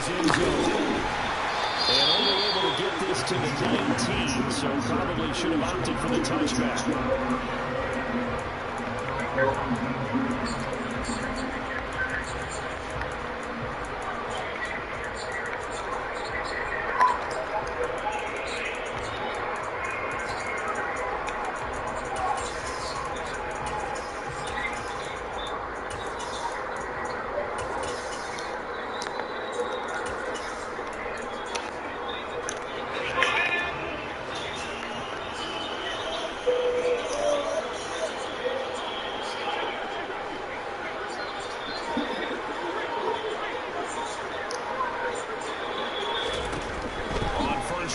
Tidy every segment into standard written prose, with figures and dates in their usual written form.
his end zone. And only able to get this to the 19, so probably should have opted for the touchback.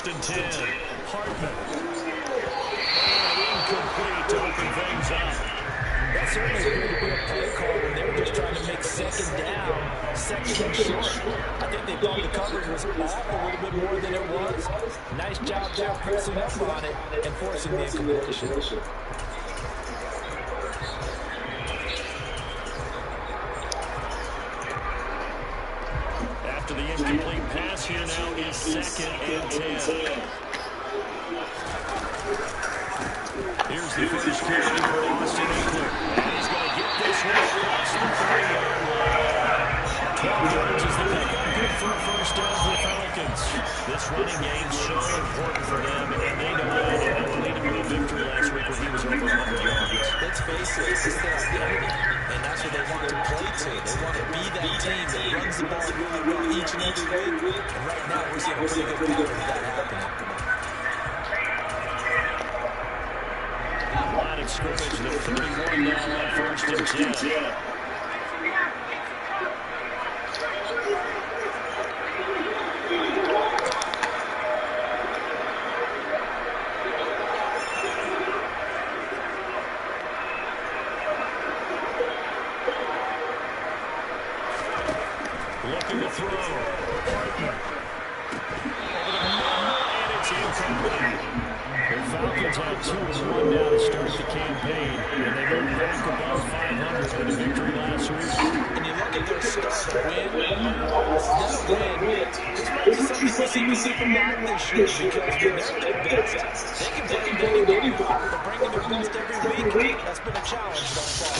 And 10. Hartman. And incomplete to open things up. That certainly appeared to be a play call when they were just trying to make second down, second and short. I think they thought the coverage was off a little bit more than it was. Nice job there pressing up on it and forcing the incompletion. After the incomplete pass, here now is second and 10. Here's the first carry for Austin Ekeler. And he's going to get this one across the 30-yard line. 12 yards is the pickup. Good for a first down for the Falcons. This running game so important for them, and they know it. And it lead them to a victory last week when he was over 100 yards. Let's face it, this is their identity, and that's what they want to play to. They want to be that team that runs the ball really well each and every week. And right now, we're seeing a pretty good pattern of that happening. Line of scrimmage, the 31 now on first and 10. Looking to throw. Hartman. Over the middle, and it's incomplete. The Falcons had 2-1 now to start the campaign, and they moved back above 500 with a victory last week. And you look at their start, win. This might be something we see from them this year, because when they're at their best, they can play anybody. But bringing their best every week, that's been a challenge so far.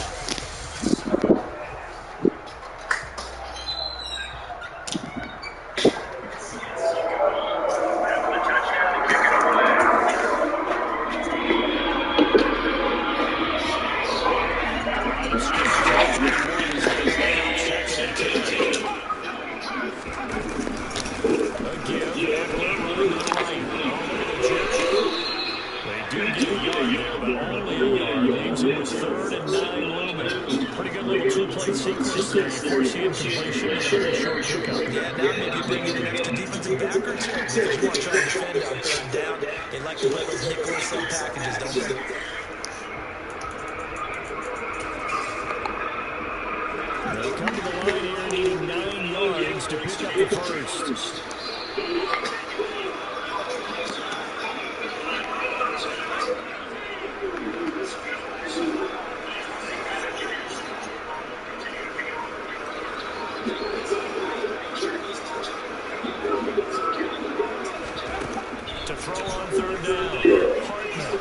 To throw on third down. Hartman.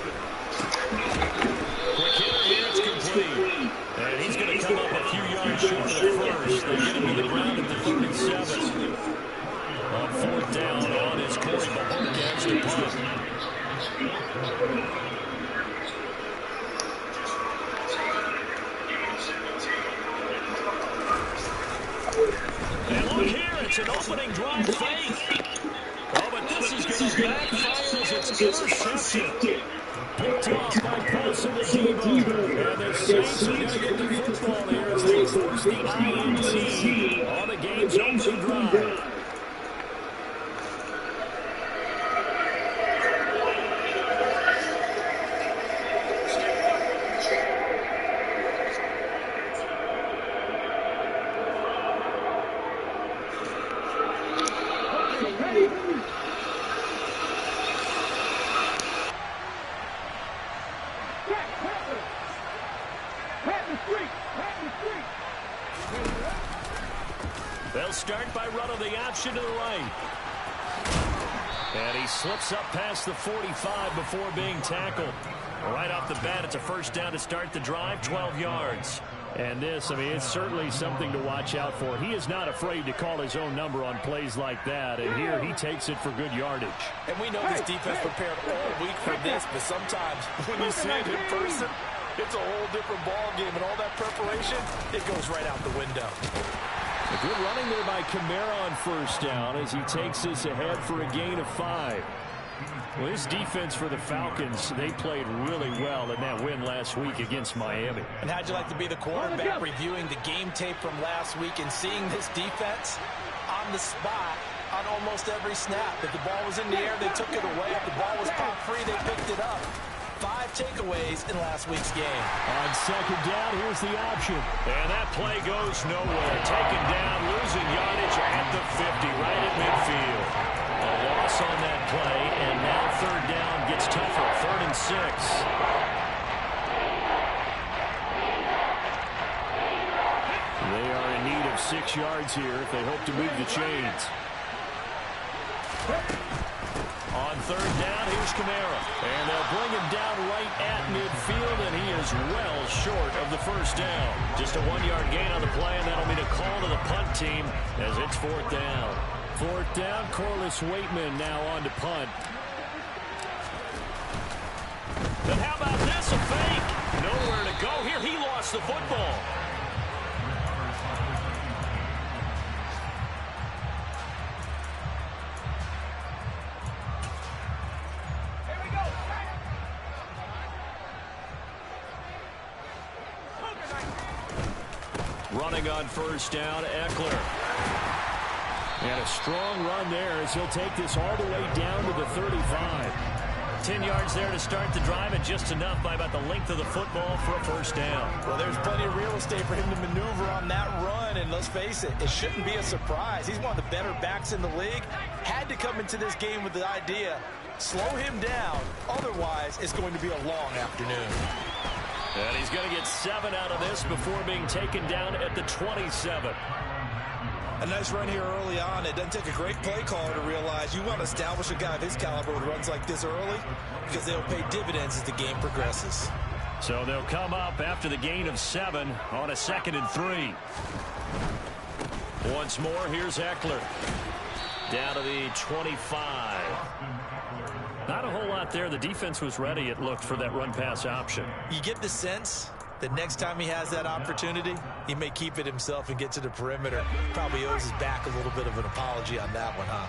Quick hitter here, it's complete. And he's going to come up a few yards short of the first. They get him to the ground at the 37. On fourth down on his Corey Bojorquez to punt. And look here, it's an opening drive fake. Oh, but this is going to backfire as it's intercepted. Picked off by Paulson Adebo. And the Saints are going to get the football here as they force the INT on the game's opening drive. start by running the option to the right. And he slips up past the 45 before being tackled. Right off the bat, it's a first down to start the drive, 12 yards. And this, I mean, it's certainly something to watch out for. He is not afraid to call his own number on plays like that. And here he takes it for good yardage. And we know this defense prepared all week for this, but sometimes when you see it in person, it's a whole different ball game. And all that preparation, it goes right out the window. A good running there by Kamara on first down as he takes this ahead for a gain of 5. Well, this defense for the Falcons, they played really well in that win last week against Miami. And how'd you like to be the quarterback reviewing the game tape from last week and seeing this defense on the spot on almost every snap? If the ball was in the air, they took it away. If the ball was pop free, they picked it up. 5 takeaways in last week's game. On second down, here's the option. And that play goes nowhere. Taken down, losing yardage at the 50, right at midfield. A loss on that play, and now third down gets tougher. 3rd and 6. They are in need of 6 yards here if they hope to move the chains. On third down, here's Kamara. And they'll bring him down right at midfield, and he is well short of the first down. Just a 1-yard gain on the play, and that'll be the call to the punt team as it's 4th down. 4th down, Corliss Waitman now on to punt. But how about this, a fake? Nowhere to go here. He lost the football. Running on first down, Eckler. And a strong run there as he'll take this all the way down to the 35. 10 yards there to start the drive, and just enough by about the length of the football for a first down. Well, there's plenty of real estate for him to maneuver on that run, and let's face it, it shouldn't be a surprise. He's one of the better backs in the league. Had to come into this game with the idea, slow him down, otherwise it's going to be a long afternoon. And he's going to get 7 out of this before being taken down at the 27. A nice run here early on. It doesn't take a great play caller to realize you want to establish a guy of his caliber with runs like this early because they'll pay dividends as the game progresses. So they'll come up after the gain of 7 on a 2nd and 3. Once more, here's Eckler. Down to the 25. Not a whole lot there. The defense was ready, it looked, for that run-pass option. You get the sense that next time he has that opportunity, he may keep it himself and get to the perimeter. Probably owes his back a little bit of an apology on that one, huh?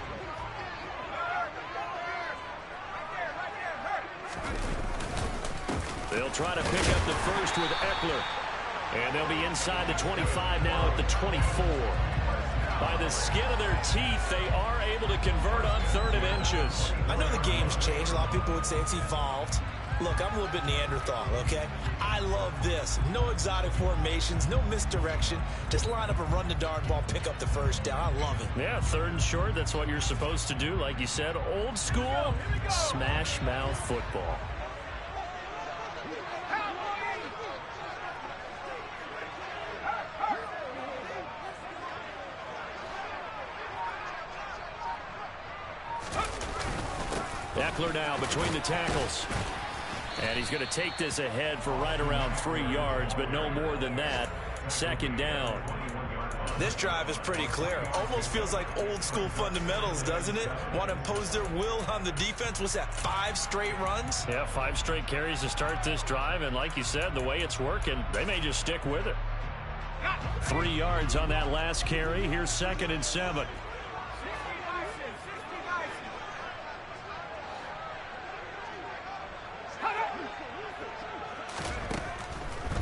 They'll try to pick up the first with Eckler. And they'll be inside the 25 now at the 24. By the skin of their teeth, they are able to convert on 3rd and inches. I know the game's changed. A lot of people would say it's evolved. Look, I'm a little bit Neanderthal, okay? I love this. No exotic formations, no misdirection. Just line up and run the darn ball, pick up the first down. I love it. Yeah, 3rd and short, that's what you're supposed to do. Like you said, old school, smash mouth football. Eckler now between the tackles. And he's going to take this ahead for right around 3 yards, but no more than that. 2nd down. This drive is pretty clear. Almost feels like old school fundamentals, doesn't it? Want to impose their will on the defense. What's that, 5 straight runs? Yeah, 5 straight carries to start this drive. And like you said, the way it's working, they may just stick with it. 3 yards on that last carry. Here's 2nd and 7.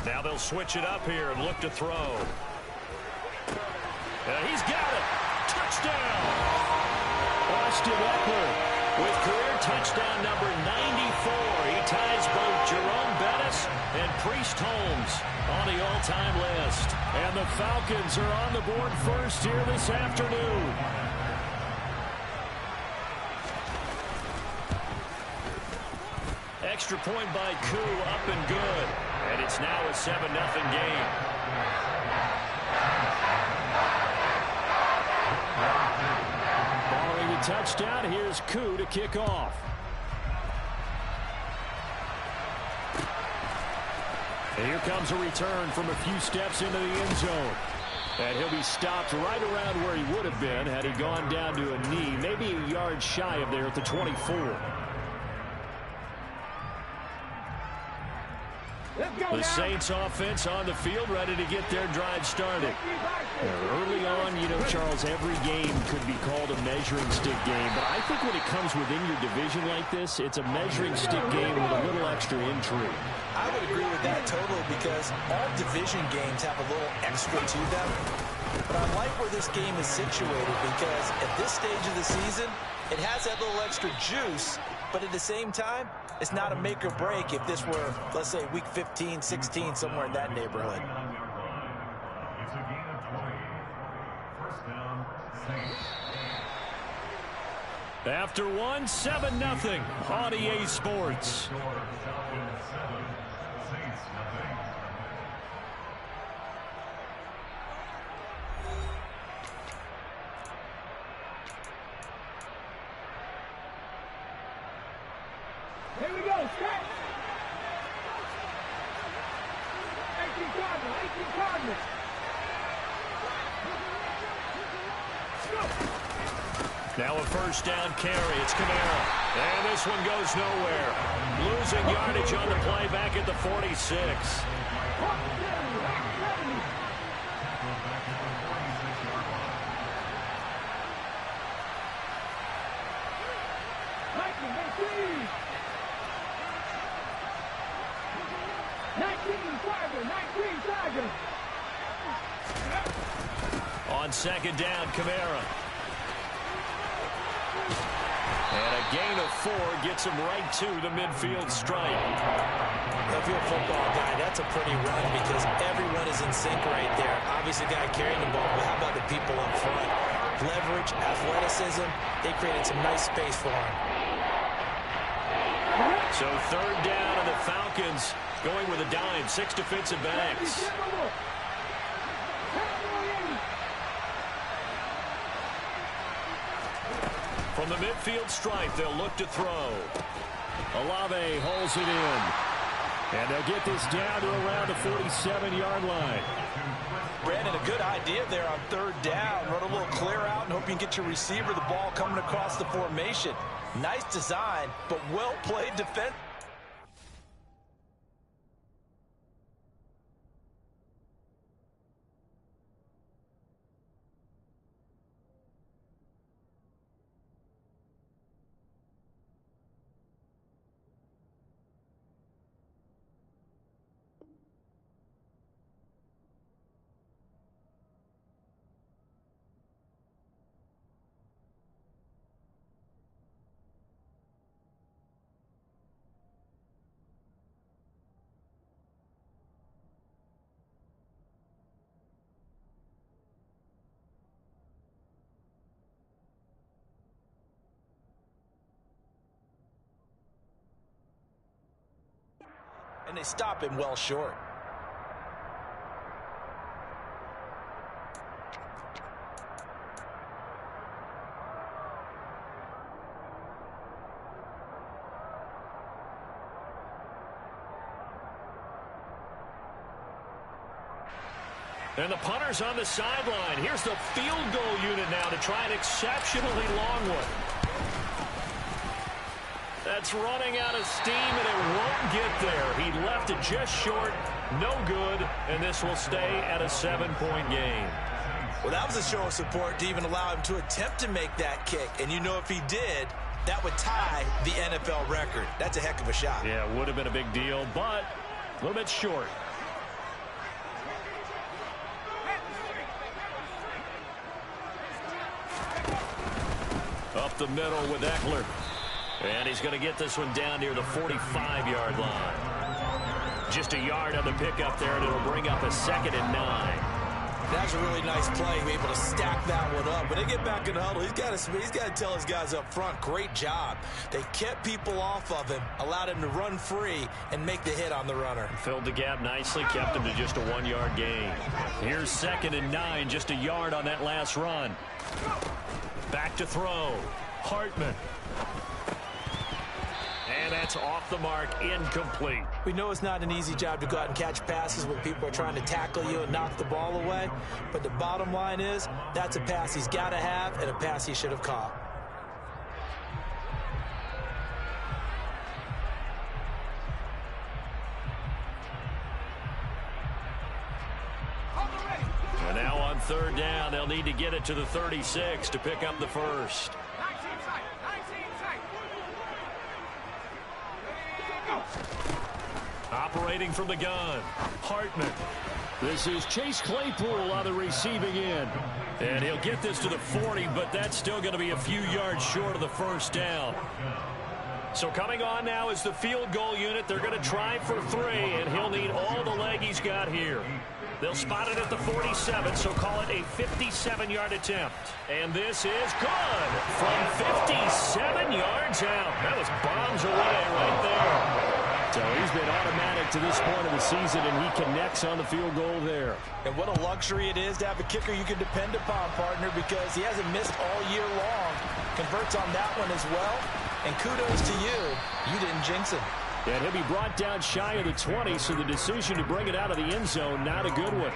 Now they'll switch it up here and look to throw. He's got it. Touchdown. Austin Eckler with career touchdown number 94. He ties both Jerome Bettis and Priest Holmes on the all-time list. And the Falcons are on the board first here this afternoon. Extra point by Koo, up and good. And it's now a 7-0 game. touchdown. Here's Koo to kick off. And here comes a return from a few steps into the end zone. And he'll be stopped right around where he would have been had he gone down to a knee, maybe a yard shy of there at the 24. The Saints offense on the field, ready to get their drive started. Early on, you know, Charles, every game could be called a measuring stick game. But I think when it comes within your division like this, it's a measuring stick game with a little extra intrigue. I would agree with that totally because all division games have a little extra to them. But I like where this game is situated because at this stage of the season, it has that little extra juice. But at the same time, it's not a make or break if this were, let's say, week 15, 16, somewhere in that neighborhood. It's a gain of 20. First down, Saints. After 7-0 on EA Sports. Falcons 7, Saints nothing. Here we go, stretch. 18 Cardinals, 18 Cardinals. Now a first down carry. It's Kamara. And this one goes nowhere. Losing yardage on the play back at the 46. On second down, Kamara. And a gain of 4 gets him right to the midfield stripe. If you're a football guy, that's a pretty run because everyone is in sync right there. Obviously, the guy carrying the ball, but how about the people up front? Leverage, athleticism, they created some nice space for him. So third down, and the Falcons going with a dime, 6 defensive backs. From the midfield stripe, they'll look to throw. Olave holds it in. And they'll get this down to around the 47-yard line. Brandon, a good idea there on third down. Run a little clear out and hope you can get your receiver the ball coming across the formation. Nice design, but well-played defense. And they stop him well short. And the punter's on the sideline. Here's the field goal unit now to try an exceptionally long one. That's running out of steam, and it won't get there. He left it just short, no good, and this will stay at a 7-point game. Well, that was a show of support to even allow him to attempt to make that kick. And you know if he did, that would tie the NFL record. That's a heck of a shot. Yeah, it would have been a big deal, but a little bit short. Up the middle with Eckler. And he's going to get this one down near the 45-yard line. Just a yard on the pickup there, and it'll bring up a 2nd and 9. That's a really nice play, able to stack that one up. When they get back in the huddle, he's got to tell his guys up front, great job. They kept people off of him, allowed him to run free, and make the hit on the runner. Filled the gap nicely, kept him to just a 1-yard gain. Here's 2nd and 9, just a yard on that last run. Back to throw. Hartman. And that's off the mark, incomplete. We know it's not an easy job to go out and catch passes when people are trying to tackle you and knock the ball away. But the bottom line is, that's a pass he's got to have and a pass he should have caught. And now on third down, they'll need to get it to the 36 to pick up the first. Operating from the gun, Hartman. This is Chase Claypool on the receiving end. And he'll get this to the 40, but that's still going to be a few yards short of the first down. So coming on now is the field goal unit. They're going to try for 3, and he'll need all the leg he's got here. They'll spot it at the 47, so call it a 57-yard attempt. And this is good from 57 yards out. That was bombs away right there. So he's been automatic to this point of the season, and he connects on the field goal there. And what a luxury it is to have a kicker you can depend upon, partner, because he hasn't missed all year long. Converts on that one as well. And kudos to you. You didn't jinx him. And he'll be brought down shy of the 20, so the decision to bring it out of the end zone, not a good one.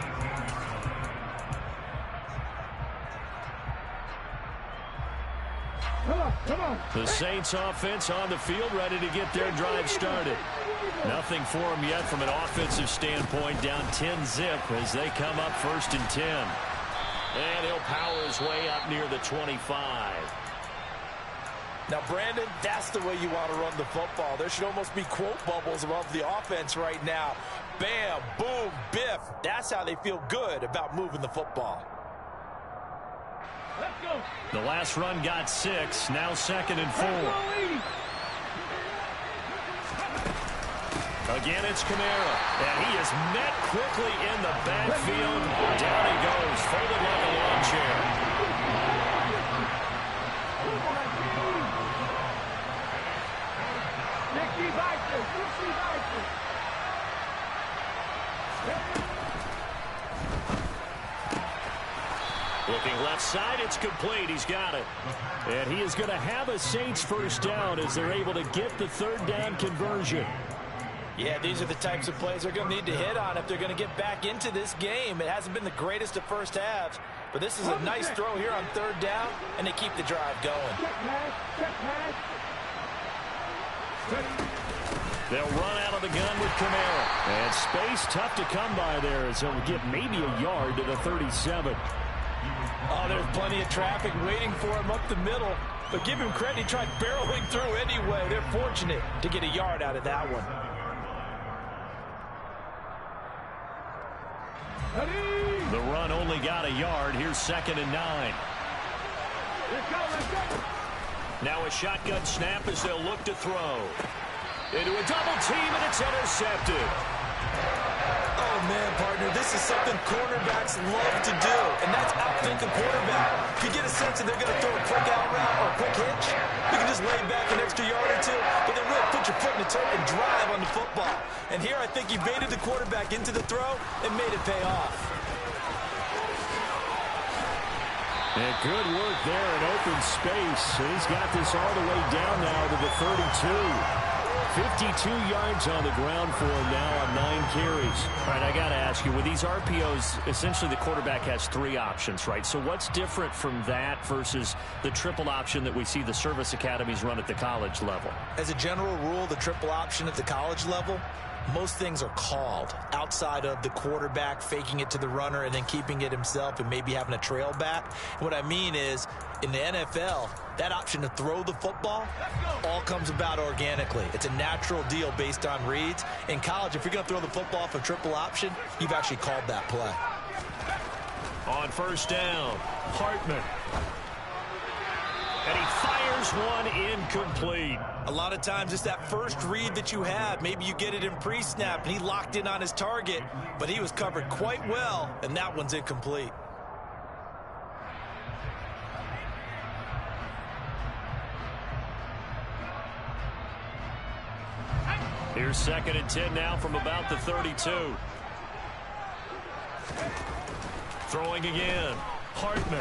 Come on. The Saints offense on the field, ready to get their drive started. Nothing for them yet from an offensive standpoint, down 10-zip as they come up 1st and 10. And he'll power his way up near the 25. Now, Brandon, that's the way you want to run the football. There should almost be quote bubbles above the offense right now. Bam, boom, biff. That's how they feel good about moving the football. Let's go. The last run got 6, now 2nd and 4. Again, it's Kamara, and he is met quickly in the backfield. Down he goes, folded like a lawn chair. Looking left side, it's complete. He's got it. And he is going to have a Saints first down as they're able to get the 3rd down conversion. Yeah, these are the types of plays they're going to need to hit on if they're going to get back into this game. It hasn't been the greatest of first halves, but this is a nice throw here on 3rd down, and they keep the drive going. They'll run out of the gun with Kamara. And space tough to come by there as he'll get maybe a yard to the 37. Oh, there's plenty of traffic waiting for him up the middle. But give him credit, he tried barreling through anyway. They're fortunate to get a yard out of that one. The run only got a yard. Here's 2nd and 9. Now a shotgun snap as they'll look to throw. Into a double team, and it's intercepted. Oh, man, partner, this is something cornerbacks love to do, and that's outthink a quarterback. If you get a sense that they're going to throw a quick out route or a quick hitch, you can just lay back an extra yard or 2, but then really put your foot in the turf and drive on the football. And here I think he baited the quarterback into the throw and made it pay off. And good work there in open space. And he's got this all the way down now to the 32. 52 yards on the ground for him now on 9 carries. All right, I got to ask you, with these RPOs, essentially the quarterback has 3 options, right? So what's different from that versus the triple option that we see the service academies run at the college level? As a general rule, the triple option at the college level, most things are called outside of the quarterback faking it to the runner and then keeping it himself and maybe having a trail back. And what I mean is, in the NFL, that option to throw the football all comes about organically. It's a natural deal based on reads. In college, if you're going to throw the football off a triple option, you've actually called that play. On 1st down, Hartman. And he fires one incomplete. A lot of times it's that first read that you have. Maybe you get it in pre-snap, and he locked in on his target, but he was covered quite well, and that one's incomplete. Here's 2nd and 10 now from about the 32. Throwing again, Hartman.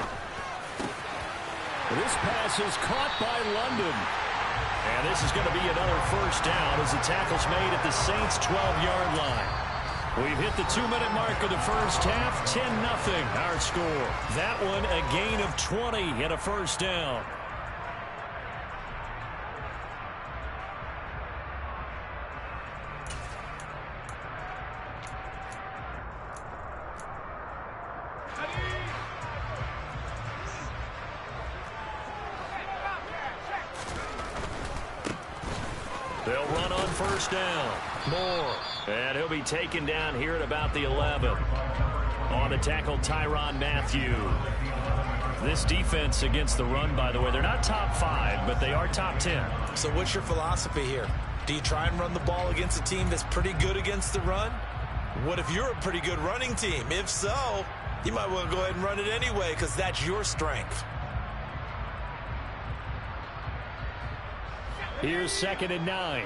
This pass is caught by London. And this is going to be another first down as the tackle's made at the Saints' 12-yard line. We've hit the 2-minute mark of the first half. 10-0 our score. That one a gain of 20 and a first down. They'll run on first down. Moore. And he'll be taken down here at about the 11. On the tackle, Tyrann Mathieu. This defense against the run, by the way, they're not top 5, but they are top 10. So what's your philosophy here? Do you try and run the ball against a team that's pretty good against the run? What if you're a pretty good running team? If so, you might want to go ahead and run it anyway because that's your strength. Here's 2nd and 9.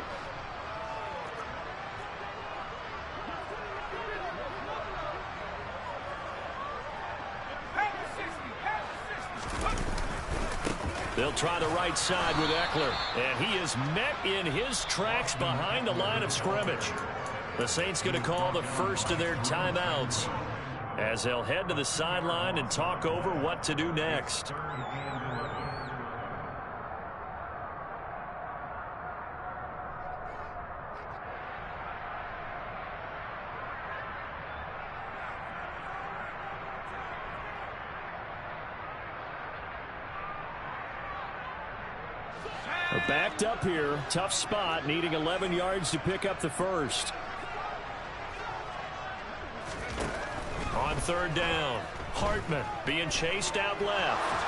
They'll try the right side with Eckler. And he is met in his tracks behind the line of scrimmage. The Saints going to call the first of their timeouts as they'll head to the sideline and talk over what to do next. Backed up here. Tough spot. Needing 11 yards to pick up the first. On 3rd down. Hartman being chased out left.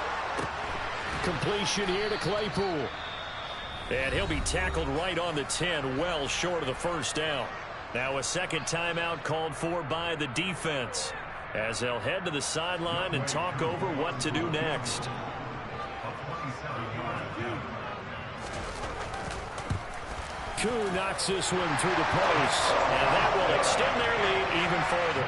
Completion here to Claypool. And he'll be tackled right on the 10, well short of the first down. Now a second timeout called for by the defense as they'll head to the sideline and talk over what to do next. Koo knocks this one through the post, and that will extend their lead even further.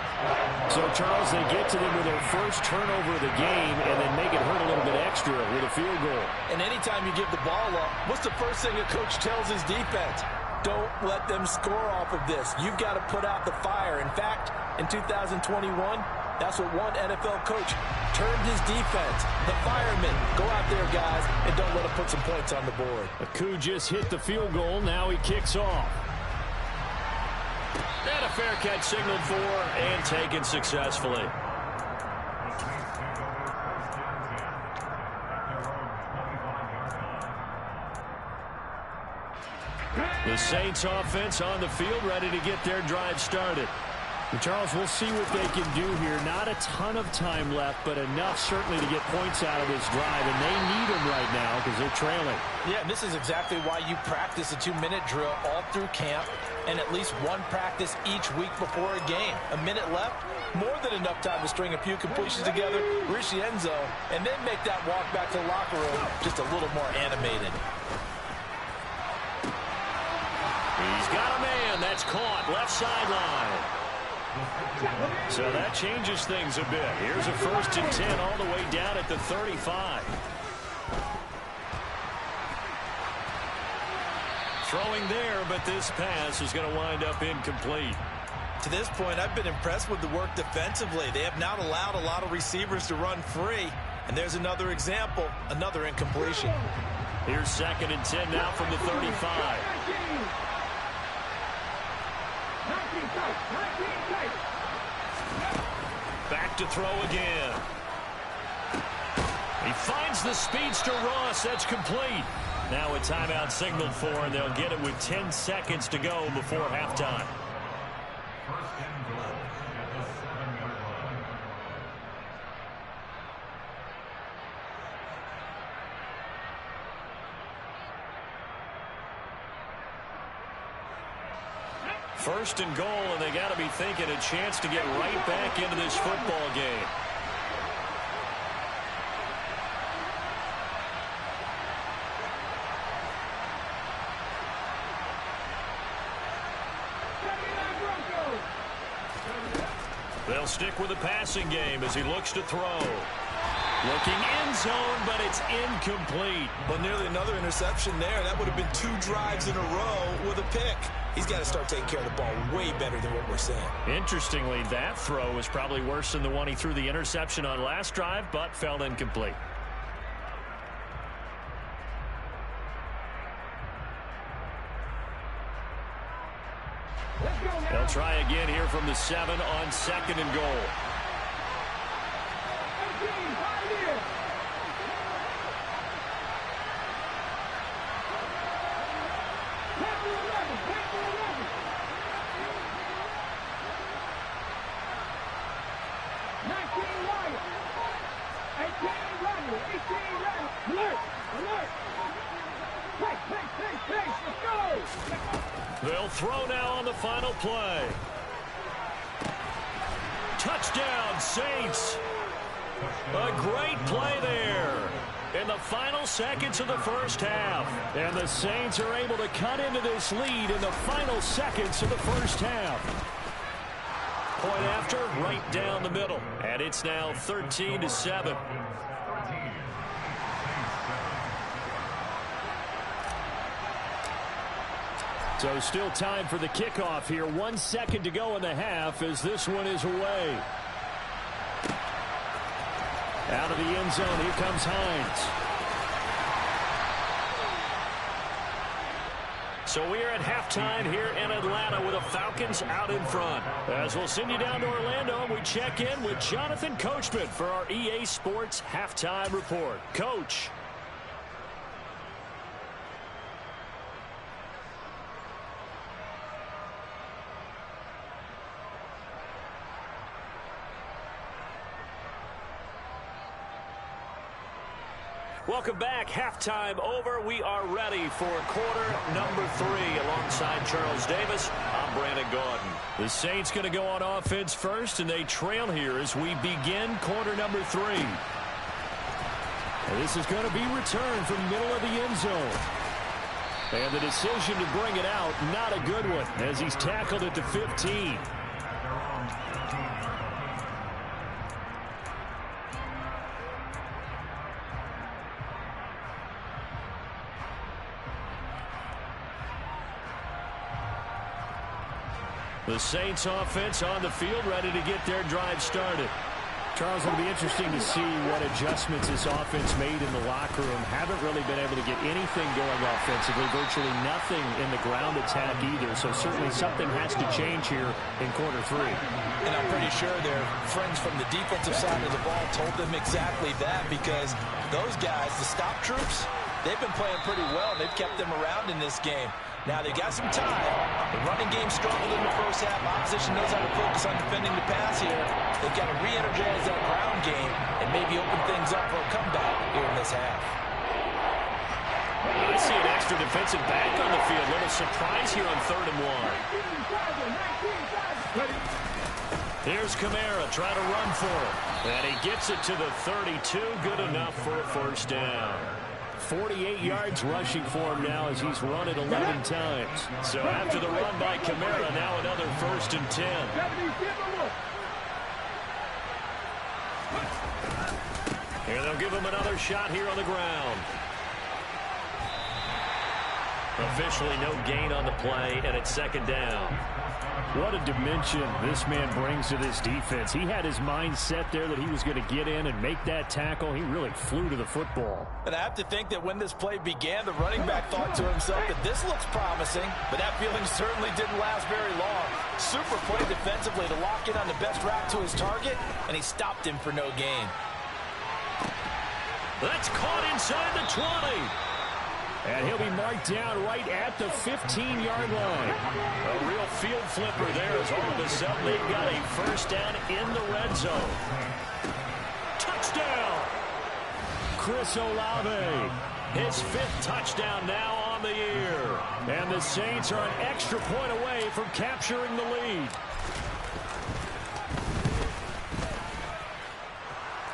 So, Charles, they get to them with their first turnover of the game and then make it hurt a little bit extra with a field goal. And anytime you give the ball up, what's the first thing a coach tells his defense? Don't let them score off of this. You've got to put out the fire. In fact, in 2021, that's what one NFL coach termed his defense. The firemen. Go out there, guys, and don't let them put some points on the board. Koo just hit the field goal. Now he kicks off. And a fair catch signaled for and taken successfully. The Saints offense on the field ready to get their drive started. Charles, we'll see what they can do here. Not a ton of time left, but enough certainly to get points out of this drive, and they need them right now because they're trailing. Yeah, and this is exactly why you practice a 2-minute drill all through camp and at least one practice each week before a game. A minute left, more than enough time to string a few completions together, reach the end zone, and then make that walk back to the locker room just a little more animated. He's got a man. That's caught. Left sideline. So that changes things a bit. Here's a 1st and 10 all the way down at the 35. Throwing there, but this pass is going to wind up incomplete. To this point, I've been impressed with the work defensively. They have not allowed a lot of receivers to run free. And there's another example, another incompletion. Here's 2nd and 10 now from the 35. Back to throw again. He finds the speedster Ross. That's complete. Now a timeout signaled for, and they'll get it with 10 seconds to go before halftime. First and goal at the 7-yard line. First and goal, and they got to be thinking a chance to get right back into this football game. They'll stick with the passing game as he looks to throw. Looking end zone, but it's incomplete. Well, nearly another interception there. That would have been 2 drives in a row with a pick. He's got to start taking care of the ball way better than what we're seeing. Interestingly, that throw was probably worse than the one he threw the interception on last drive, but fell incomplete. They'll try again here from the 7 on 2nd and goal. They'll throw now on the final play. Touchdown, Saints. A great play there in the final seconds of the first half. And the Saints are able to cut into this lead in the final seconds of the first half. Point after, right down the middle. And it's now 13-7. So still time for the kickoff here. 1 second to go in the half as this one is away. Out of the end zone, here comes Hines. So we are at halftime here in Atlanta with the Falcons out in front. As we'll send you down to Orlando, we check in with Jonathan Coachman for our EA Sports Halftime Report. Coach. Welcome back. Halftime over. We are ready for quarter number 3 alongside Charles Davis. I'm Brandon Gaudin. The Saints going to go on offense first, and they trail here as we begin quarter number 3. And this is going to be returned from the middle of the end zone. And the decision to bring it out, not a good one, as he's tackled at the 15. The Saints offense on the field, ready to get their drive started. Charles, it'll be interesting to see what adjustments this offense made in the locker room. Haven't really been able to get anything going offensively, virtually nothing in the ground attack either. So certainly something has to change here in quarter 3. And I'm pretty sure their friends from the defensive side of the ball told them exactly that, because those guys, the stop troops, they've been playing pretty well. They've kept them around in this game. Now, they've got some time. The running game struggled in the first half. Opposition knows how to focus on defending the pass here. They've got to re-energize that ground game and maybe open things up for a comeback here in this half. I see an extra defensive back on the field. Little surprise here on 3rd and 1. Here's Kamara trying to run for it. And he gets it to the 32. Good enough for a first down. 48 yards rushing for him now as he's run it 11 times. So after the run by Kamara, now another 1st and 10. Here they'll give him another shot here on the ground. Officially no gain on the play, and it's 2nd down. What a dimension this man brings to this defense. He had his mind set there that he was going to get in and make that tackle. He really flew to the football. And I have to think that when this play began, the running back thought to himself that this looks promising, but that feeling certainly didn't last very long. Super play defensively to lock in on the best route to his target, and he stopped him for no gain. That's caught inside the 20. And he'll be marked down right at the 15-yard line. A real field flipper there as all of a sudden they've got a first down in the red zone. Touchdown! Chris Olave. His 5th touchdown now on the year. And the Saints are an extra point away from capturing the lead.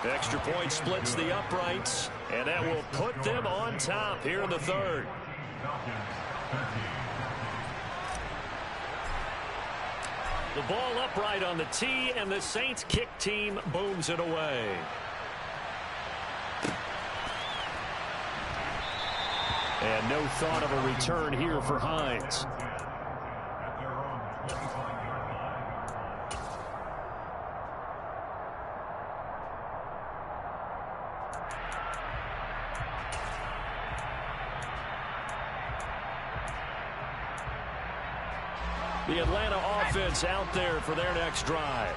Extra point splits the uprights, and that will put them on top here in the 3rd. The ball upright on the tee, and the Saints kick team booms it away. And no thought of a return here for Hines. At their own 25-yard line. The Atlanta offense out there for their next drive.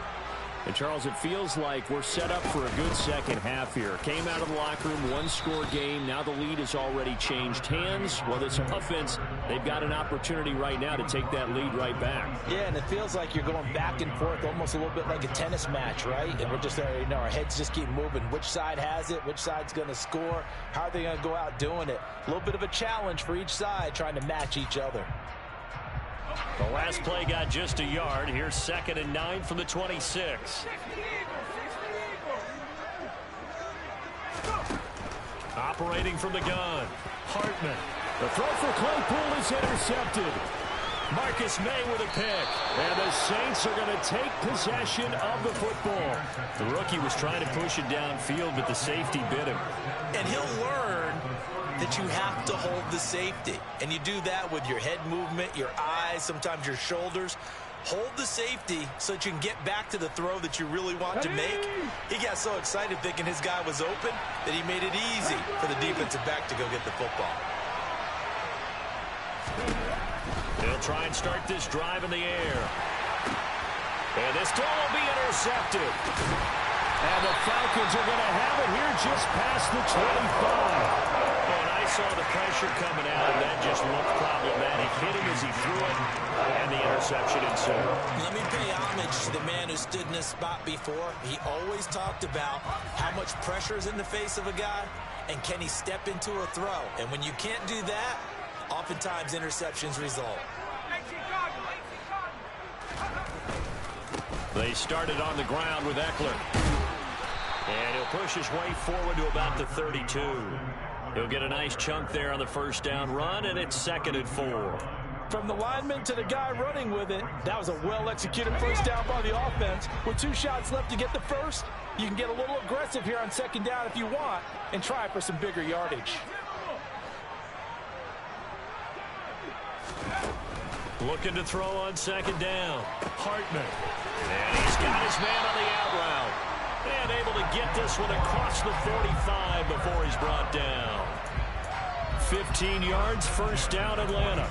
And, Charles, it feels like we're set up for a good second half here. Came out of the locker room, one-score game. Now the lead has already changed hands. Well, this offense, they've got an opportunity right now to take that lead right back. Yeah, and it feels like you're going back and forth almost a little bit like a tennis match, right? And we're just, our heads just keep moving. Which side has it? Which side's going to score? How are they going to go out doing it? A little bit of a challenge for each side trying to match each other. The last play got just a yard. Here's 2nd and 9 from the 26. Operating from the gun, Hartman. The throw for Claypool is intercepted. Marcus May with a pick. And the Saints are going to take possession of the football. The rookie was trying to push it downfield, but the safety bit him. And he'll learn that you have to hold the safety. And you do that with your head movement, your eyes, sometimes your shoulders. Hold the safety so that you can get back to the throw that you really want to make. He got so excited thinking his guy was open that he made it easy for the defensive back to go get the football. They'll try and start this drive in the air. And this throw will be intercepted. And the Falcons are going to have it here just past the 25. And I saw the pressure coming out, and that just looked problematic. Hit him as he threw it, and the interception ensued. Let me pay homage to the man who stood in this spot before. He always talked about how much pressure is in the face of a guy, and can he step into a throw. And when you can't do that, oftentimes interceptions result. They started on the ground with Eckler. And he'll push his way forward to about the 32. He'll get a nice chunk there on the first down run, and it's 2nd and 4. From the lineman to the guy running with it, that was a well-executed first down by the offense. With 2 shots left to get the first, you can get a little aggressive here on 2nd down if you want and try for some bigger yardage. Looking to throw on 2nd down. Hartman. And he's got his man on the out route. And able to get this one across the 45 before he's brought down. 15 yards, first down, Atlanta.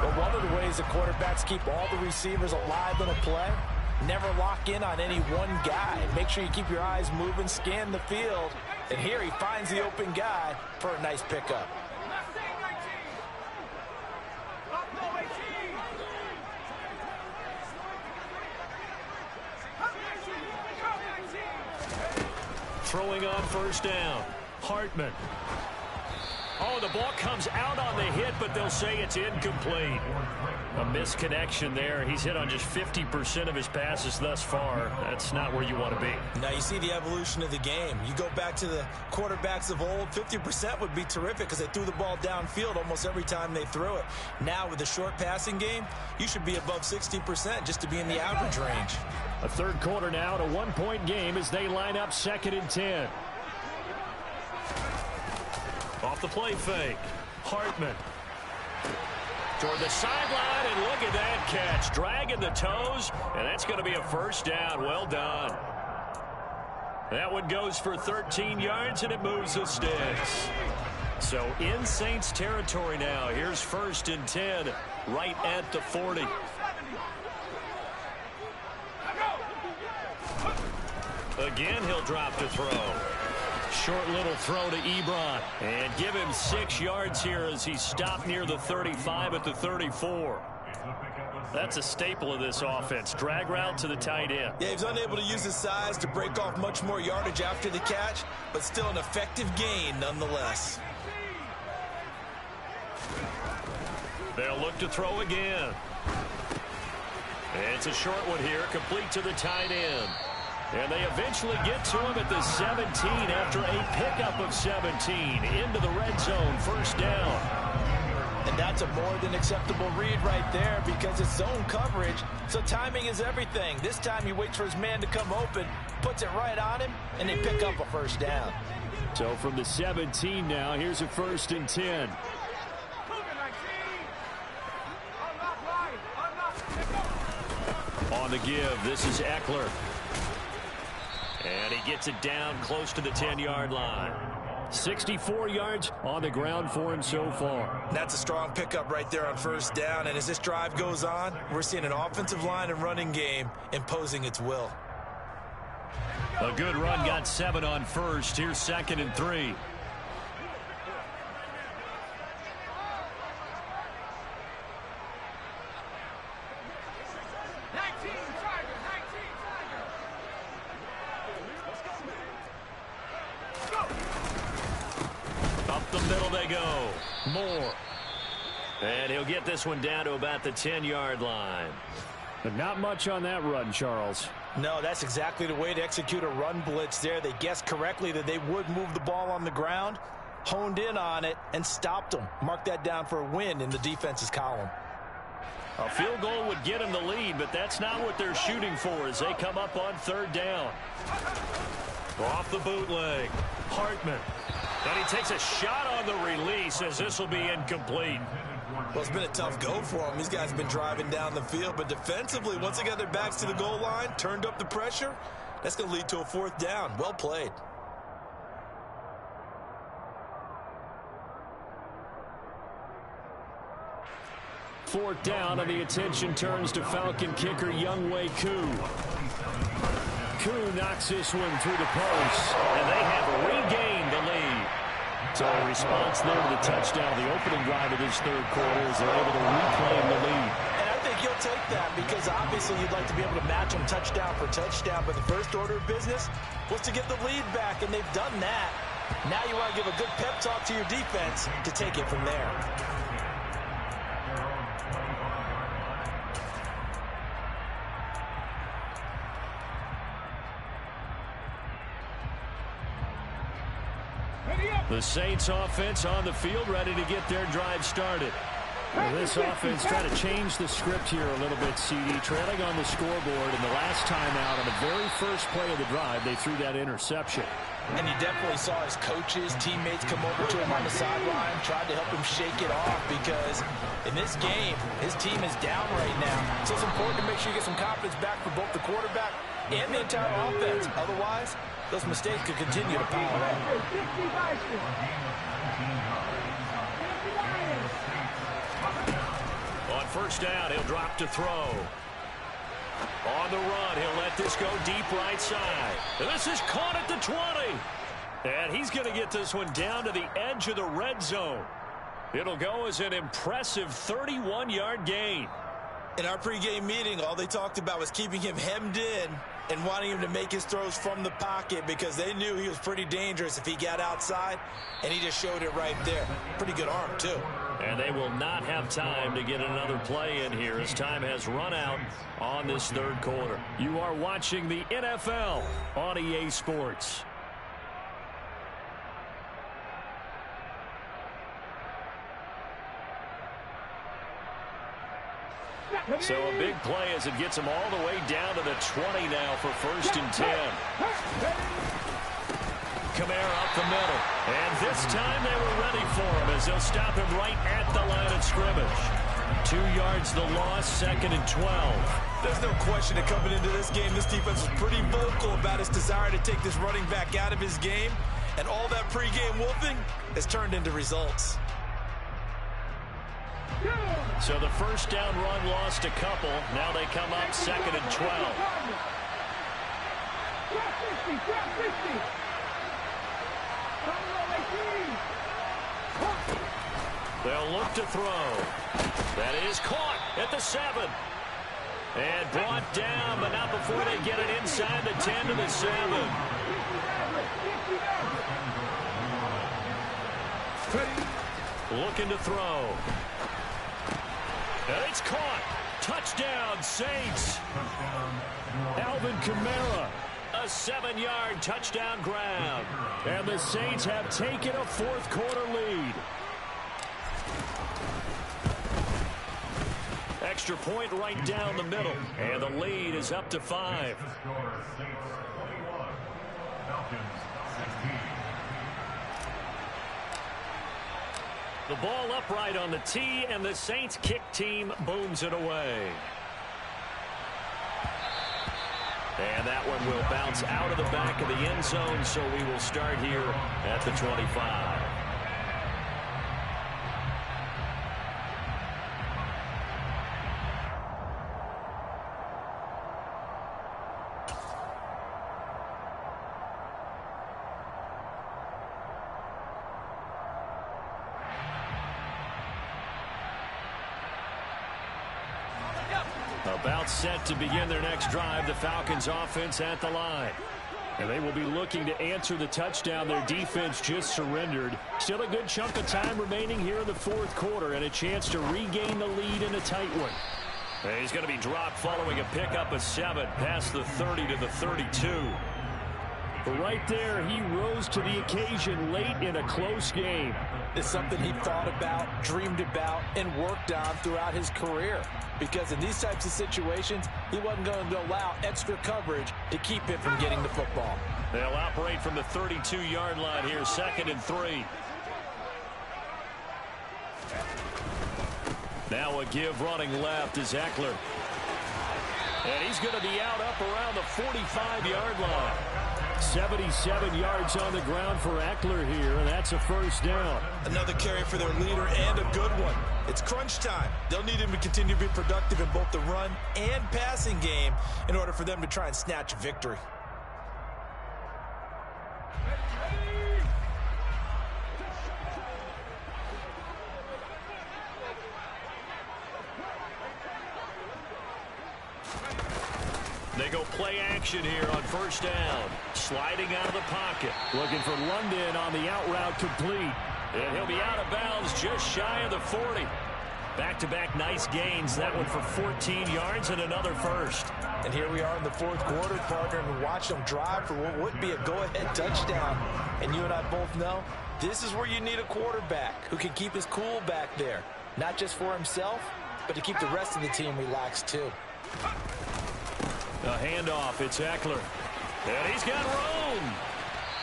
But one of the ways the quarterbacks keep all the receivers alive in a play, never lock in on any one guy. Make sure you keep your eyes moving, scan the field. And here he finds the open guy for a nice pickup. Throwing on first down. Hartman. Oh, the ball comes out on the hit, but they'll say it's incomplete. A misconnection there. He's hit on just 50% of his passes thus far. That's not where you want to be. Now you see the evolution of the game. You go back to the quarterbacks of old, 50% would be terrific because they threw the ball downfield almost every time they threw it. Now with the short passing game, you should be above 60% just to be in the average range. A third quarter now, a one-point game as they line up 2nd and 10. Off the play fake. Hartman. Toward the sideline, and look at that catch. Dragging the toes, and that's going to be a first down. Well done. That one goes for 13 yards, and it moves the sticks. So in Saints territory now. Here's 1st and 10, right at the 40. Again, he'll drop to throw. Short little throw to Ebron. And give him 6 yards here as he's stopped near the 35 at the 34. That's a staple of this offense. Drag route to the tight end. Yeah, he's unable to use his size to break off much more yardage after the catch, but still an effective gain nonetheless. They'll look to throw again. And it's a short one here, complete to the tight end. And they eventually get to him at the 17 after a pickup of 17 into the red zone, first down. And that's a more than acceptable read right there because it's zone coverage, so timing is everything. This time he waits for his man to come open, puts it right on him, and they pick up a first down. So from the 17 now, here's a 1st and 10. on the give. This is Eckler. And he gets it down close to the 10-yard line. 64 yards on the ground for him so far. That's a strong pickup right there on first down. And as this drive goes on, we're seeing an offensive line and running game imposing its will. A good run, got 7 on first. Here's 2nd and 3. Up the middle they go. Moore. And he'll get this one down to about the 10-yard line. But not much on that run, Charles. No, that's exactly the way to execute a run blitz there. They guessed correctly that they would move the ball on the ground, honed in on it, and stopped them. Mark that down for a win in the defense's column. A field goal would get them the lead, but that's not what they're shooting for as they come up on 3rd down. Off the bootleg. Hartman. And he takes a shot on the release as this will be incomplete. Well, it's been a tough go for them. These guys have been driving down the field, but defensively, once they got their backs to the goal line, turned up the pressure, that's going to lead to a 4th down. Well played. Fourth down, and the attention turns to Falcon kicker Younghoe Koo. Koo knocks this one through the post, and they have regained the lead. So a response there to the touchdown, the opening drive of this 3rd quarter, as they're able to reclaim the lead. And I think he'll take that because obviously you'd like to be able to match them touchdown for touchdown, but the first order of business was to get the lead back, and they've done that. Now you want to give a good pep talk to your defense to take it from there. The Saints offense on the field, ready to get their drive started. Well, this offense trying to change the script here a little bit, CD. Trailing on the scoreboard, and the last time out on the very first play of the drive, they threw that interception. And you definitely saw his coaches, teammates come over to him on the sideline, tried to help him shake it off because in this game, his team is down right now. So it's important to make sure you get some confidence back for both the quarterback and the entire offense. Otherwise, those mistakes could continue to pile up. On first down, he'll drop to throw. On the run, he'll let this go deep right side. This is caught at the 20. And he's going to get this one down to the edge of the red zone. It'll go as an impressive 31-yard gain. In our pregame meeting, all they talked about was keeping him hemmed in and wanting him to make his throws from the pocket because they knew he was pretty dangerous if he got outside, and he just showed it right there. Pretty good arm, too. And they will not have time to get another play in here as time has run out on this 3rd quarter. You are watching the NFL on EA Sports. So a big play as it gets them all the way down to the 20 now for 1st and 10. Kamara up the middle. And this time they were ready for him as they'll stop him right at the line of scrimmage. 2 yards the loss, 2nd and 12. There's no question that coming into this game, this defense was pretty vocal about its desire to take this running back out of his game. And all that pregame wolfing has turned into results. So the first down run lost a couple. Now they come up 2nd and 12. They'll look to throw. That is caught at the 7. And brought down, but not before they get it inside the 10 to the 7. Looking to throw. And it's caught. Touchdown, Saints. Alvin Kamara, a 7-yard touchdown grab. And the Saints have taken a 4th quarter lead. Extra point right down the middle. And the lead is up to 5. The ball upright on the tee, and the Saints kick team booms it away. And that one will bounce out of the back of the end zone, so we will start here at the 25. About set to begin their next drive, the Falcons offense at the line. And they will be looking to answer the touchdown their defense just surrendered. Still a good chunk of time remaining here in the fourth quarter and a chance to regain the lead in a tight one. And he's going to be dropped following a pickup of 7 past the 30 to the 32. But right there, he rose to the occasion late in a close game. It's something he thought about, dreamed about, and worked on throughout his career. Because in these types of situations, he wasn't going to allow extra coverage to keep him from getting the football. They'll operate from the 32-yard line here, 2nd and 3. Now a give running left is Eckler. And he's going to be out up around the 45-yard line. 77 yards on the ground for Eckler here, and that's a first down. Another carry for their leader and a good one. It's crunch time. They'll need him to continue to be productive in both the run and passing game in order for them to try and snatch a victory. They go play action here on first down. Sliding out of the pocket. Looking for London on the out route complete. And he'll be out of bounds just shy of the 40. Back-to-back nice gains. That one for 14 yards and another first. And here we are in the fourth quarter, partner, and watch them drive for what would be a go-ahead touchdown. And you and I both know this is where you need a quarterback who can keep his cool back there. Not just for himself, but to keep the rest of the team relaxed too. A handoff, it's Eckler. And he's got room.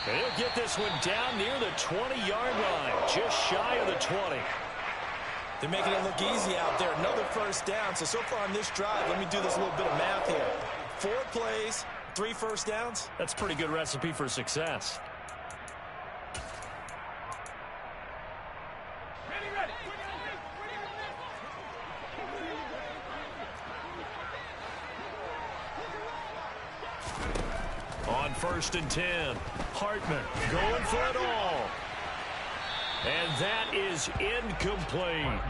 And he'll get this one down near the 20-yard line, just shy of the 20. They're making it look easy out there. Another first down. So far on this drive, let me do this little bit of math here. 4 plays, 3 first downs. That's a pretty good recipe for success. On 1st and 10, Hartman going for it all. And that is incomplete.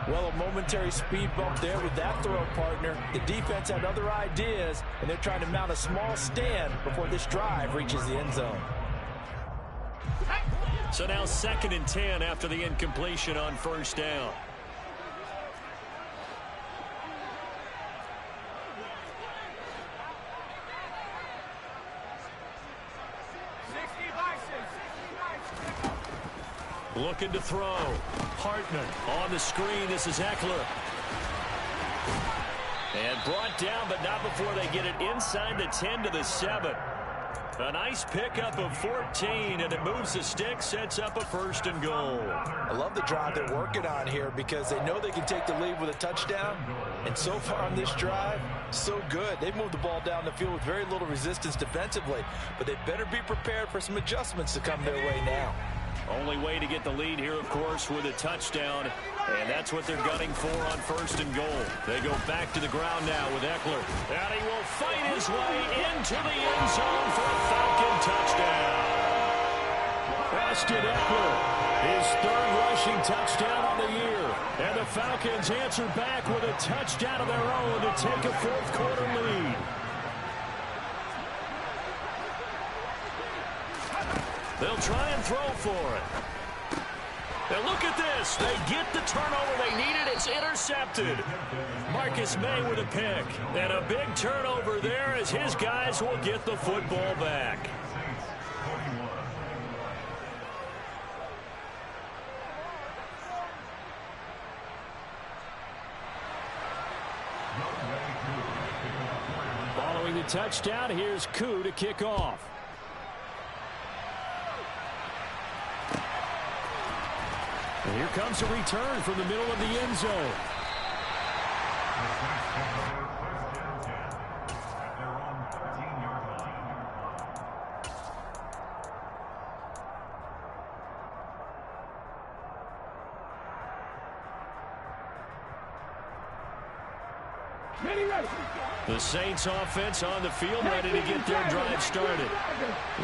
Well, a momentary speed bump there with that throw, partner. The defense had other ideas, and they're trying to mount a small stand before this drive reaches the end zone. So now 2nd and 10 after the incompletion on first down. Looking to throw. Hartman on the screen. This is Eckler. And brought down, but not before they get it inside the 10 to the 7. A nice pickup of 14, and it moves the stick, sets up a 1st and goal. I love the drive they're working on here because they know they can take the lead with a touchdown. And so far on this drive, so good. They've moved the ball down the field with very little resistance defensively, but they better be prepared for some adjustments to come their way now. Only way to get the lead here, of course, with a touchdown. And that's what they're gunning for on 1st and goal. They go back to the ground now with Eckler. And he will fight his way into the end zone for a Falcon touchdown. Austin Eckler, his 3rd rushing touchdown on the year. And the Falcons answer back with a touchdown of their own to take a 4th quarter lead. They'll try and throw for it. And look at this. They get the turnover they needed. It's intercepted. Marcus May with a pick. And a big turnover there as his guys will get the football back. Following the touchdown, here's Koo to kick off. And here comes a return from the middle of the end zone. They're on 13 The Saints offense on the field, ready to get their drive started.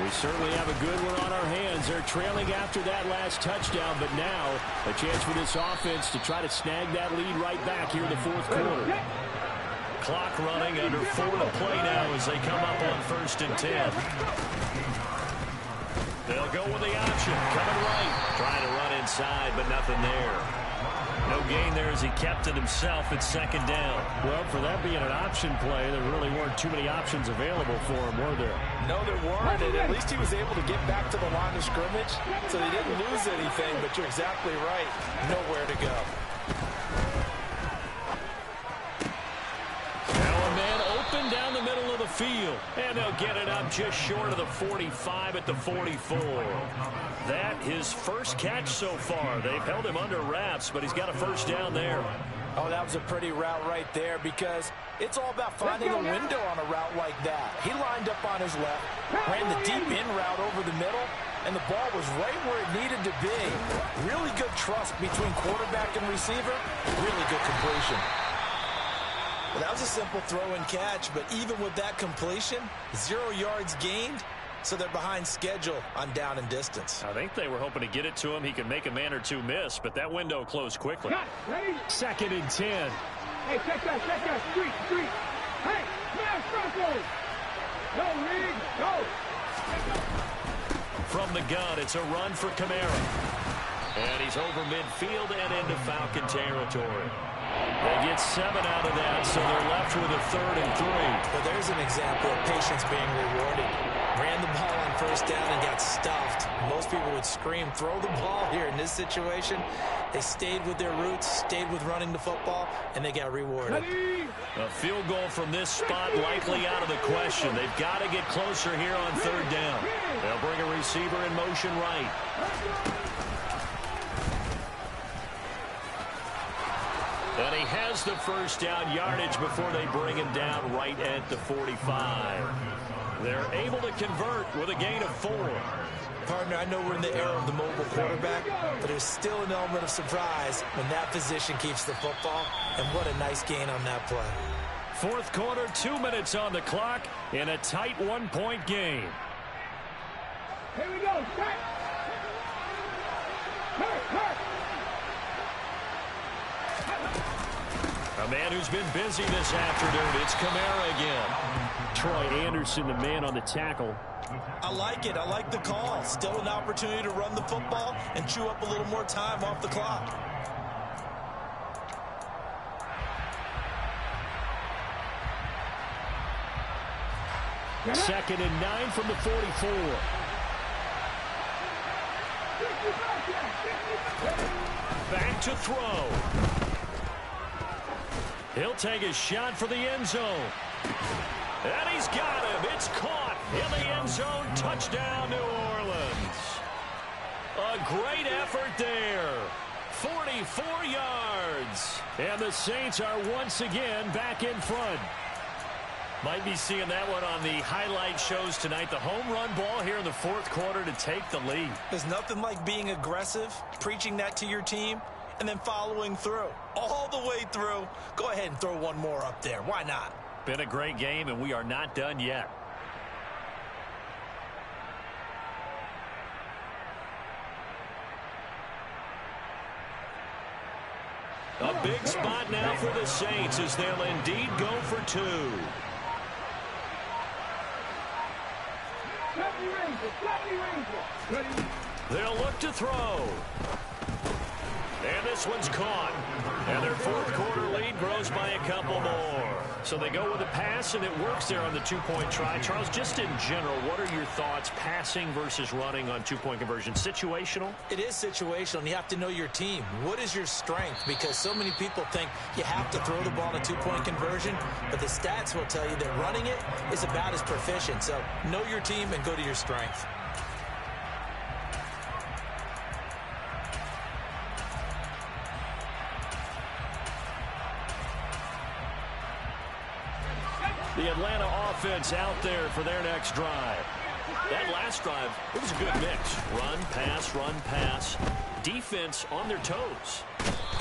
We certainly have a good one on our hands. They're trailing after that last touchdown, but now a chance for this offense to try to snag that lead right back here in the fourth quarter. Clock running, under 4 to play now as they come up on 1st and 10. They'll go with the option, coming right. Trying to run inside, but nothing there. No gain there as he kept it himself at 2nd down. Well, for that being an option play, there really weren't too many options available for him, were there? No, there weren't, and at least he was able to get back to the line of scrimmage, so he didn't lose anything, but you're exactly right. Nowhere to go. Now a man open down the middle of the field, and they'll get it up just short of the 45 at the 44. That his first catch so far. They've held him under wraps, but he's got a 1st down there. Oh, that was a pretty route right there because it's all about finding a window on a route like that. He lined up on his left, ran the deep in route over the middle, and the ball was right where it needed to be. Really good trust between quarterback and receiver. Really good completion. Well, that was a simple throw and catch, but even with that completion, 0 yards gained, so they're behind schedule on down and distance. I think they were hoping to get it to him. He could make a man or two miss, but that window closed quickly. 2nd and 10. Hey, check that, street. Hey, smash Broncos! Go, Reed, go! From the gun, it's a run for Kamara. And he's over midfield and into Falcon territory. They get 7 out of that, so they're left with a 3rd and 3. Well, there's an example of patience being rewarded. Ran the ball on 1st down and got stuffed. Most people would scream, throw the ball here. In this situation, they stayed with their roots, stayed with running the football, and they got rewarded. A field goal from this spot likely out of the question. They've got to get closer here on 3rd down. They'll bring a receiver in motion right. And he has the 1st down yardage before they bring him down right at the 45. They're able to convert with a gain of 4. Partner, I know we're in the era of the mobile quarterback, but there's still an element of surprise when that position keeps the football, and what a nice gain on that play. 4th quarter, 2 minutes on the clock in a tight 1-point game. Here we go, set! Hurt! A man who's been busy this afternoon. It's Kamara again. Troy Anderson, the man on the tackle. I like it. I like the call. Still an opportunity to run the football and chew up a little more time off the clock. Second and 9 from the 44. Back to throw. He'll take a shot for the end zone. And he's got him. It's caught in the end zone. Touchdown, New Orleans. A great effort there. 44 yards. And the Saints are once again back in front. Might be seeing that one on the highlight shows tonight. The home run ball here in the 4th quarter to take the lead. There's nothing like being aggressive, preaching that to your team, and then following through. All the way through. Go ahead and throw one more up there. Why not? Been a great game, and we are not done yet. A big spot now for the Saints as they'll indeed go for 2. They'll look to throw. And this one's caught. And their 4th quarter lead grows by a couple more. So they go with a pass, and it works there on the 2-point try. Charles, just in general, what are your thoughts passing versus running on 2-point conversion? Situational? It is situational, and you have to know your team. What is your strength? Because so many people think you have to throw the ball in a 2-point conversion, but the stats will tell you that running it is about as proficient. So know your team and go to your strength. The Atlanta offense out there for their next drive. That last drive, it was a good mix. Run, pass, defense on their toes.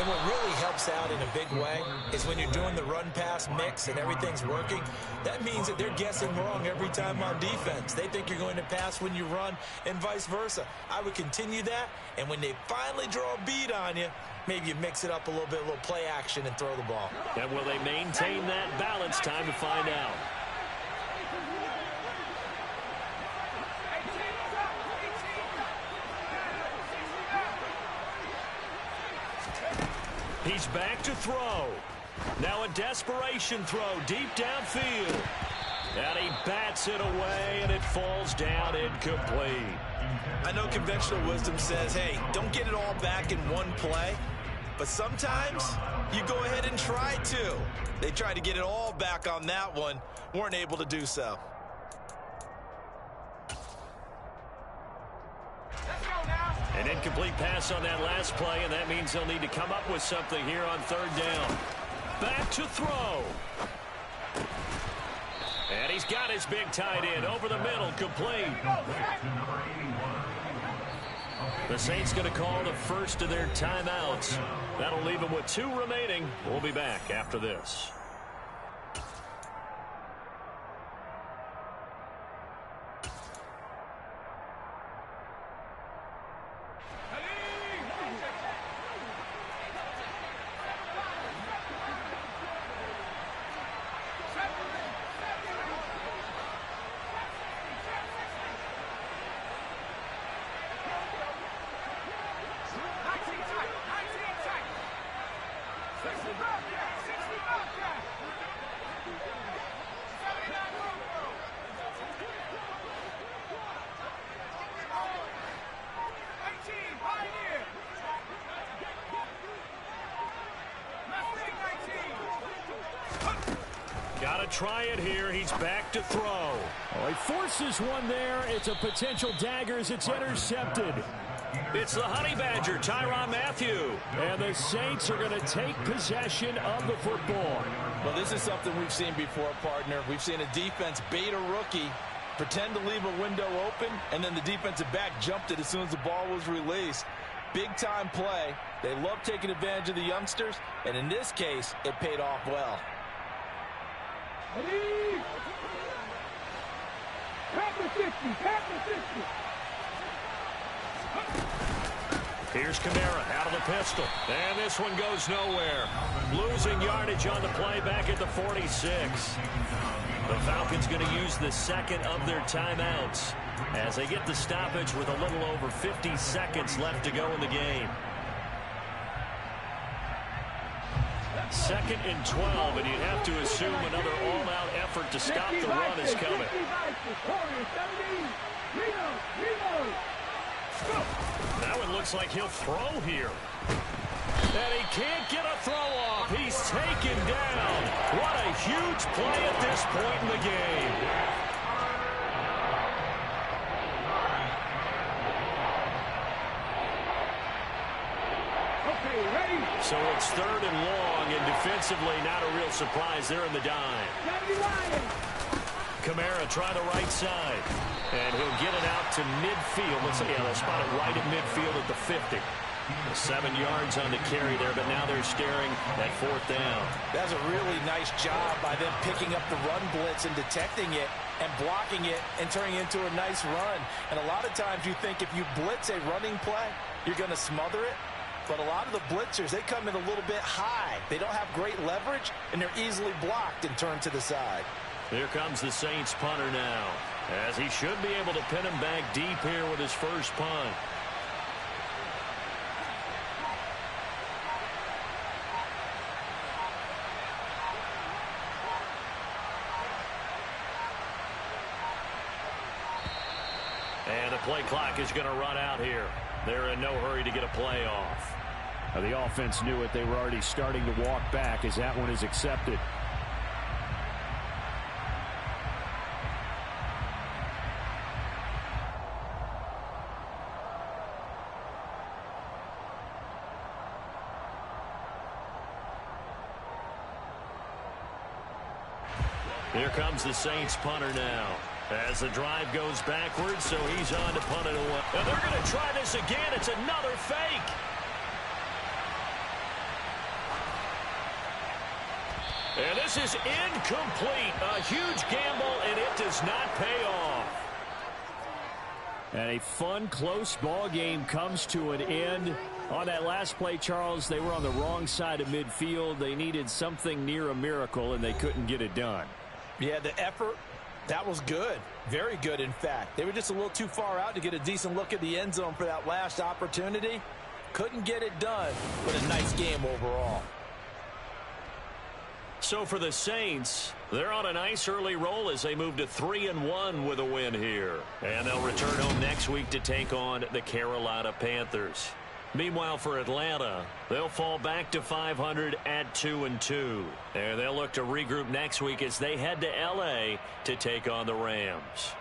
And what really helps out in a big way is when you're doing the run-pass mix and everything's working, that means that they're guessing wrong every time on defense. They think you're going to pass when you run and vice versa. I would continue that, and when they finally draw a beat on you, maybe you mix it up a little bit, a little play action, and throw the ball. And will they maintain that balance? Time to find out. He's back to throw. Now a desperation throw deep downfield. And he bats it away, and it falls down incomplete. I know conventional wisdom says, hey, don't get it all back in one play. But sometimes you go ahead and try to. They tried to get it all back on that one. Weren't able to do so. An incomplete pass on that last play, and that means they'll need to come up with something here on third down. Back to throw. And he's got his big tight end over the middle, complete. The Saints going to call the first of their timeouts. That'll leave them with 2 remaining. We'll be back after this. Got to try it here. He's back to throw. Oh, he forces one there. It's a potential dagger as it's intercepted. It's the Honey Badger, Tyrann Mathieu. And the Saints are going to take possession of the football. Well, this is something we've seen before, partner. We've seen a defense bait a rookie, pretend to leave a window open, and then the defensive back jumped it as soon as the ball was released. Big-time play. They love taking advantage of the youngsters, and in this case, it paid off well. Here's Kamara out of the pistol. And this one goes nowhere. Losing yardage on the play back at the 46. The Falcons going to use the second of their timeouts as they get the stoppage with a little over 50 seconds left to go in the game. 2nd and 12, and you'd have to assume another all-out effort to stop the run is coming. Now it looks like he'll throw here. And he can't get a throw off. He's taken down. What a huge play at this point in the game. So it's 3rd and long, and defensively not a real surprise. They're in the dime. Kamara try the right side. And he'll get it out to midfield. Let's see, they'll spot it right at midfield at the 50. 7 yards on the carry there, but now they're staring at 4th down. That's a really nice job by them picking up the run blitz and detecting it and blocking it and turning it into a nice run. And a lot of times you think if you blitz a running play, you're going to smother it. But a lot of the blitzers, they come in a little bit high. They don't have great leverage, and they're easily blocked and turned to the side. Here comes the Saints punter now, as he should be able to pin him back deep here with his first punt. And the play clock is going to run out here. They're in no hurry to get a play off. The offense knew it. They were already starting to walk back as that one is accepted. Here comes the Saints punter now. As the drive goes backwards, so he's on to punt it away. And they're going to try this again. It's another fake. This is incomplete. A huge gamble, and it does not pay off. And a fun, close ball game comes to an end. On that last play, Charles, they were on the wrong side of midfield. They needed something near a miracle, and they couldn't get it done. Yeah, the effort, that was good. Very good, in fact. They were just a little too far out to get a decent look at the end zone for that last opportunity. Couldn't get it done, but a nice game overall. So for the Saints, they're on a nice early roll as they move to 3-1 with a win here. And they'll return home next week to take on the Carolina Panthers. Meanwhile, for Atlanta, they'll fall back to 500 at 2-2. And they'll look to regroup next week as they head to L.A. to take on the Rams.